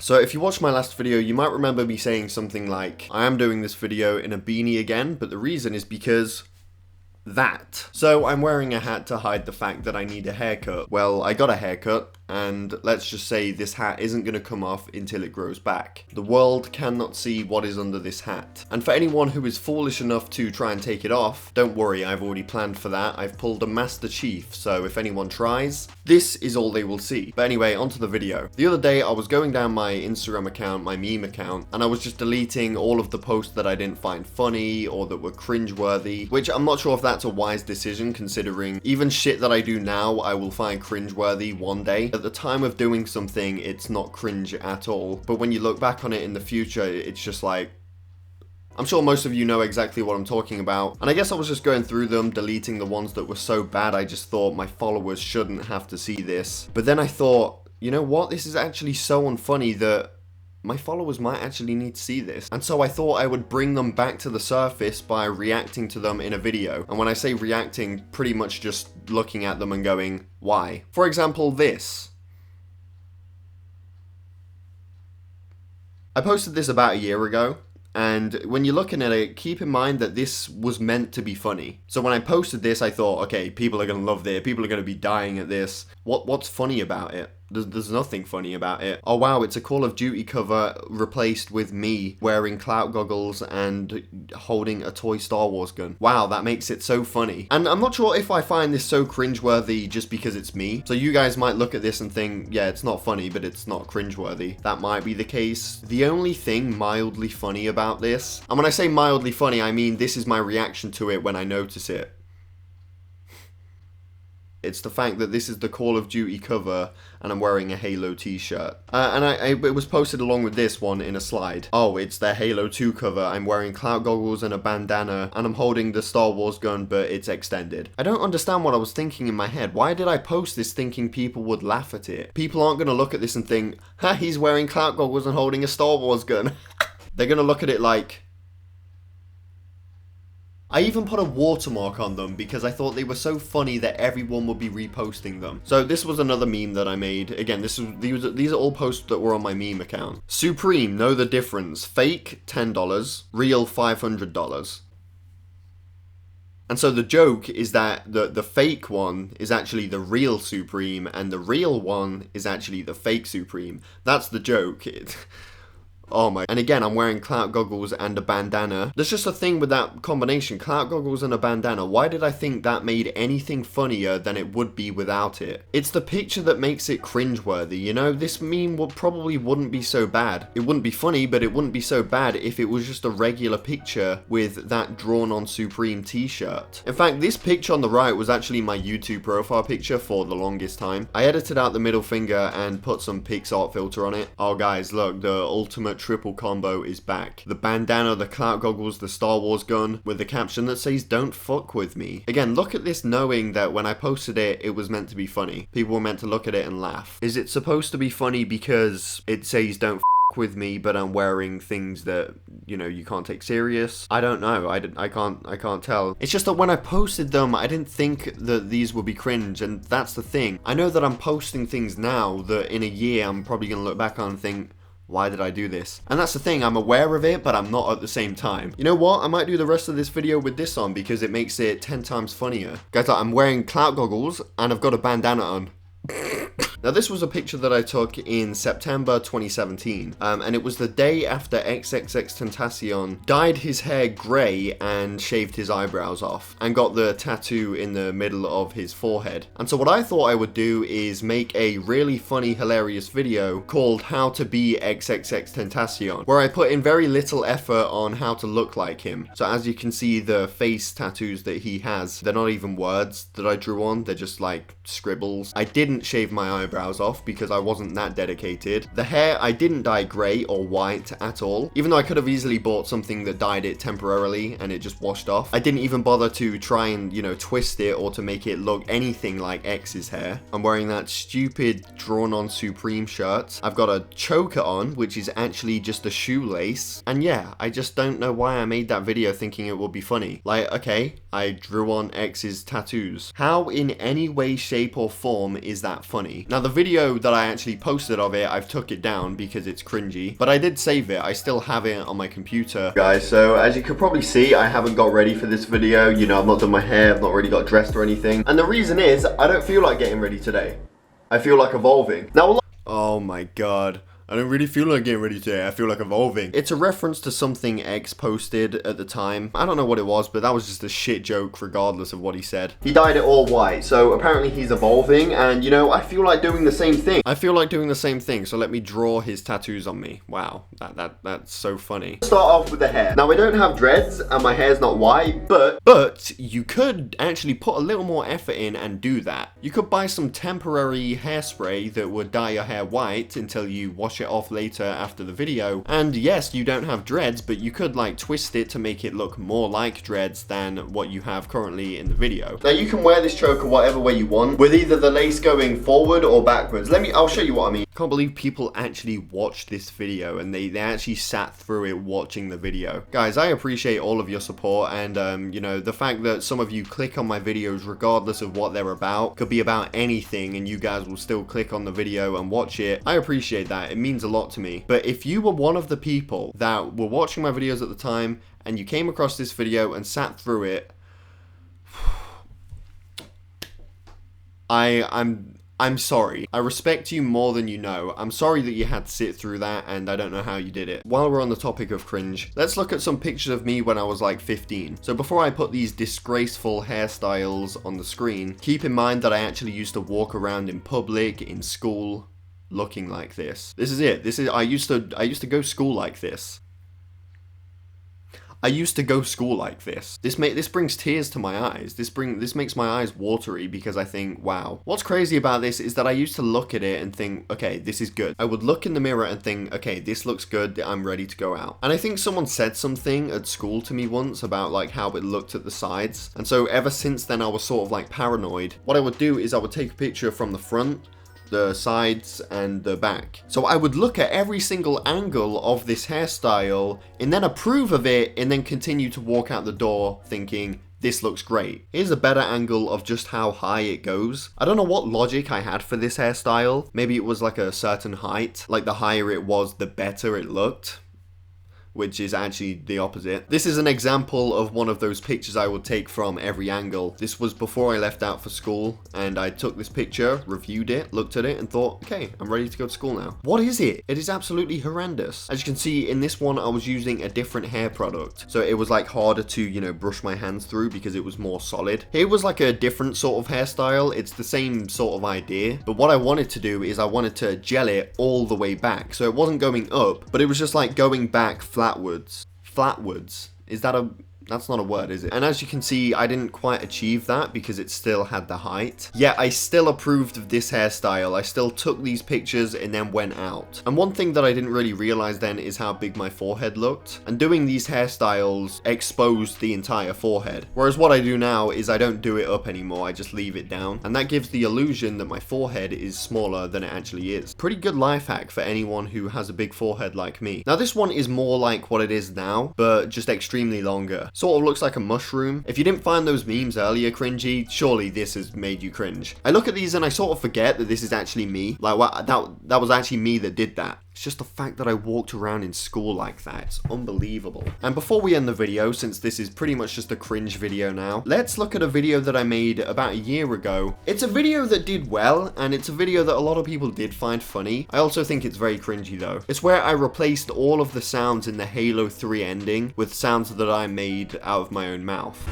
So if you watched my last video, you might remember me saying something like, I am doing this video in a beanie again, but the reason is because that. So I'm wearing a hat to hide the fact that I need a haircut. Well, I got a haircut, and let's just say this hat isn't going to come off until it grows back. The world cannot see what is under this hat. And for anyone who is foolish enough to try and take it off, don't worry, I've already planned for that. I've pulled a Master Chief, so if anyone tries, this is all they will see. But anyway, onto the video. The other day, I was going down my Instagram account, my meme account, and I was just deleting all of the posts that I didn't find funny or that were cringeworthy, which I'm not sure if that's a wise decision, considering even shit that I do now, I will find cringeworthy one day. At the time of doing something, it's not cringe at all, but when you look back on it in the future, it's just like, I'm sure most of you know exactly what I'm talking about, and I guess I was just going through them, deleting the ones that were so bad I just thought my followers shouldn't have to see this. But then I thought, you know what, this is actually so unfunny that my followers might actually need to see this. And so I thought I would bring them back to the surface by reacting to them in a video. And when I say reacting, pretty much just looking at them and going, why? For example, this. I posted this about a year ago, and when you're looking at it, keep in mind that this was meant to be funny. So when I posted this, I thought, okay, people are gonna love this, people are gonna be dying at this. What's funny about it? There's nothing funny about it. Oh wow, it's a Call of Duty cover replaced with me wearing clout goggles and holding a toy Star Wars gun. Wow, that makes it so funny. And I'm not sure if I find this so cringeworthy just because it's me. So you guys might look at this and think, yeah, it's not funny, but it's not cringeworthy. That might be the case. The only thing mildly funny about this, and when I say mildly funny, I mean this is my reaction to it when I notice it. It's the fact that this is the Call of Duty cover and I'm wearing a Halo t-shirt. And it was posted along with this one in a slide. Oh, it's their Halo 2 cover. I'm wearing clout goggles and a bandana and I'm holding the Star Wars gun, but it's extended. I don't understand what I was thinking in my head. Why did I post this thinking people would laugh at it? People aren't going to look at this and think, ha, he's wearing clout goggles and holding a Star Wars gun. They're going to look at it like, I even put a watermark on them because I thought they were so funny that everyone would be reposting them. So this was another meme that I made. Again, these are all posts that were on my meme account. Supreme, know the difference. Fake, $10. Real, $500. And so the joke is that the fake one is actually the real Supreme and the real one is actually the fake Supreme. That's the joke. Oh my, and again, I'm wearing clout goggles and a bandana. There's just a thing with that combination, clout goggles and a bandana. Why did I think that made anything funnier than it would be without it? It's the picture that makes it cringeworthy, you know? This meme probably wouldn't be so bad. It wouldn't be funny, but it wouldn't be so bad if it was just a regular picture with that drawn on Supreme t-shirt. In fact, this picture on the right was actually my YouTube profile picture for the longest time. I edited out the middle finger and put some PixArt filter on it. Oh guys, look, the ultimate triple combo is back. The bandana, the clout goggles, the Star Wars gun with the caption that says don't fuck with me. Again, look at this knowing that when I posted it, it was meant to be funny. People were meant to look at it and laugh. Is it supposed to be funny because it says don't fuck with me, but I'm wearing things that, you know, you can't take serious? I don't know. I can't tell. It's just that when I posted them, I didn't think that these would be cringe, and that's the thing. I know that I'm posting things now that in a year I'm probably gonna look back on and think, why did I do this? And that's the thing, I'm aware of it, but I'm not at the same time. You know what? I might do the rest of this video with this on because it makes it 10 times funnier. Guys, I'm wearing clout goggles and I've got a bandana on. Now this was a picture that I took in September 2017, and it was the day after XXXTentacion dyed his hair grey and shaved his eyebrows off, and got the tattoo in the middle of his forehead. And so what I thought I would do is make a really funny, hilarious video called How to Be XXXTentacion, where I put in very little effort on how to look like him. So as you can see, the face tattoos that he has, they're not even words that I drew on, they're just like scribbles. I didn't shave my eyebrows off because I wasn't that dedicated. The hair, I didn't dye grey or white at all, even though I could have easily bought something that dyed it temporarily and it just washed off. I didn't even bother to try and, you know, twist it or to make it look anything like X's hair. I'm wearing that stupid drawn on Supreme shirt. I've got a choker on, which is actually just a shoelace. And yeah, I just don't know why I made that video thinking it would be funny. Like, okay, I drew on X's tattoos. How in any way, shape or form is that funny? Now the video that I actually posted of it, I've took it down because it's cringy, but I did save it. I still have it on my computer. Guys, so as you can probably see, I haven't got ready for this video. You know, I've not done my hair, I've not really got dressed or anything. And the reason is, I don't feel like getting ready today. I feel like evolving. Now, oh my god. I don't really feel like getting ready today. I feel like evolving. It's a reference to something X posted at the time. I don't know what it was, but that was just a shit joke regardless of what he said. He dyed it all white, so apparently he's evolving, and you know, I feel like doing the same thing. I feel like doing the same thing, so let me draw his tattoos on me. Wow, that's so funny. Start off with the hair. Now, I don't have dreads, and my hair's not white, but you could actually put a little more effort in and do that. You could buy some temporary hairspray that would dye your hair white until you wash it off later after the video. And yes, you don't have dreads, but you could like twist it to make it look more like dreads than what you have currently in the video. Now you can wear this choker whatever way you want, with either the lace going forward or backwards. I'll show you what I mean. Can't believe people actually watched this video and they actually sat through it watching the video. Guys, I appreciate all of your support, and you know, the fact that some of you click on my videos regardless of what they're about, could be about anything, and you guys will still click on the video and watch it. I appreciate that. It means a lot to me. But if you were one of the people that were watching my videos at the time and you came across this video and sat through it, I'm sorry. I respect you more than you know. I'm sorry that you had to sit through that, and I don't know how you did it. While we're on the topic of cringe, let's look at some pictures of me when I was like 15. So before I put these disgraceful hairstyles on the screen, keep in mind that I actually used to walk around in public, in school, looking like this. This is it. I used to go school like this. I used to go school like this. This brings tears to my eyes. This makes my eyes watery because I think, wow. What's crazy about this is that I used to look at it and think, okay, this is good. I would look in the mirror and think, okay, this looks good. I'm ready to go out. And I think someone said something at school to me once about like how it looked at the sides. And so ever since then, I was sort of like paranoid. What I would do is I would take a picture from the front, the sides, and the back. So I would look at every single angle of this hairstyle and then approve of it and then continue to walk out the door thinking, this looks great. Here's a better angle of just how high it goes. I don't know what logic I had for this hairstyle. Maybe it was like a certain height. Like the higher it was, the better it looked, which is actually the opposite. This is an example of one of those pictures I would take from every angle. This was before I left out for school, and I took this picture, reviewed it, looked at it, and thought, okay, I'm ready to go to school now. What is it? It is absolutely horrendous. As you can see, in this one, I was using a different hair product. So it was like harder to, you know, brush my hands through because it was more solid. Here was like a different sort of hairstyle. It's the same sort of idea, but what I wanted to do is I wanted to gel it all the way back. So it wasn't going up, but it was just like going back flatwards. Flatwards. That's not a word, is it? And as you can see, I didn't quite achieve that because it still had the height. Yet I still approved of this hairstyle. I still took these pictures and then went out. And one thing that I didn't really realize then is how big my forehead looked. And doing these hairstyles exposed the entire forehead. Whereas what I do now is I don't do it up anymore. I just leave it down. And that gives the illusion that my forehead is smaller than it actually is. Pretty good life hack for anyone who has a big forehead like me. Now this one is more like what it is now, but just extremely longer. Sort of looks like a mushroom. If you didn't find those memes earlier cringy, surely this has made you cringe. I look at these and I sort of forget that this is actually me. Like, what, that was actually me that did that. It's just the fact that I walked around in school like that. It's unbelievable. And before we end the video, since this is pretty much just a cringe video now, let's look at a video that I made about a year ago. It's a video that did well, and it's a video that a lot of people did find funny. I also think it's very cringy though. It's where I replaced all of the sounds in the Halo 3 ending with sounds that I made out of my own mouth.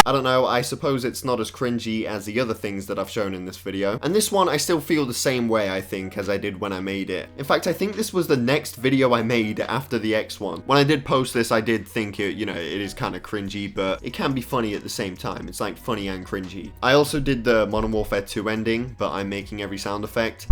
I don't know, I suppose it's not as cringy as the other things that I've shown in this video. And this one, I still feel the same way, I think, as I did when I made it. In fact, I think this was the next video I made after the X one. When I did post this, I did think it, you know, it is kind of cringy, but it can be funny at the same time. It's like funny and cringy. I also did the Modern Warfare 2 ending, but I'm making every sound effect.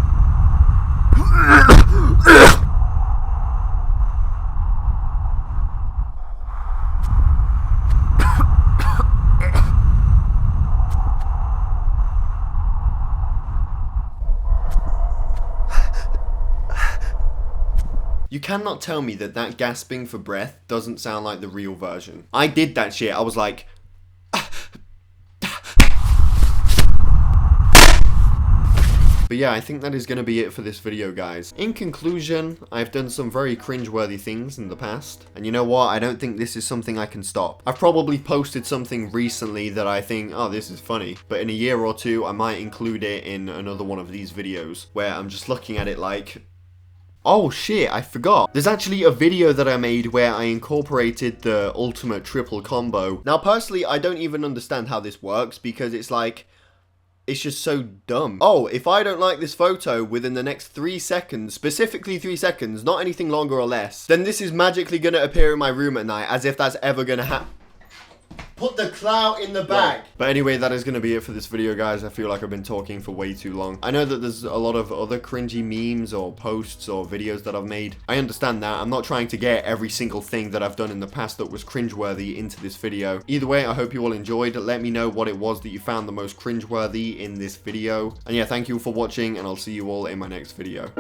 You cannot tell me that that gasping for breath doesn't sound like the real version. I did that shit. I was like... But yeah, I think that is going to be it for this video, guys. In conclusion, I've done some very cringeworthy things in the past. And you know what? I don't think this is something I can stop. I've probably posted something recently that I think, oh, this is funny. But in a year or two, I might include it in another one of these videos where I'm just looking at it like... Oh shit, I forgot. There's actually a video that I made where I incorporated the ultimate triple combo. Now, personally, I don't even understand how this works because it's like... It's just so dumb. Oh, if I don't like this photo within the next 3 seconds, specifically 3 seconds, not anything longer or less, then this is magically gonna appear in my room at night, as if that's ever gonna happen. Put the clout in the bag. Right. But anyway, that is going to be it for this video, guys. I feel like I've been talking for way too long. I know that there's a lot of other cringy memes or posts or videos that I've made. I understand that. I'm not trying to get every single thing that I've done in the past that was cringeworthy into this video. Either way, I hope you all enjoyed. Let me know what it was that you found the most cringeworthy in this video. And yeah, thank you for watching, and I'll see you all in my next video.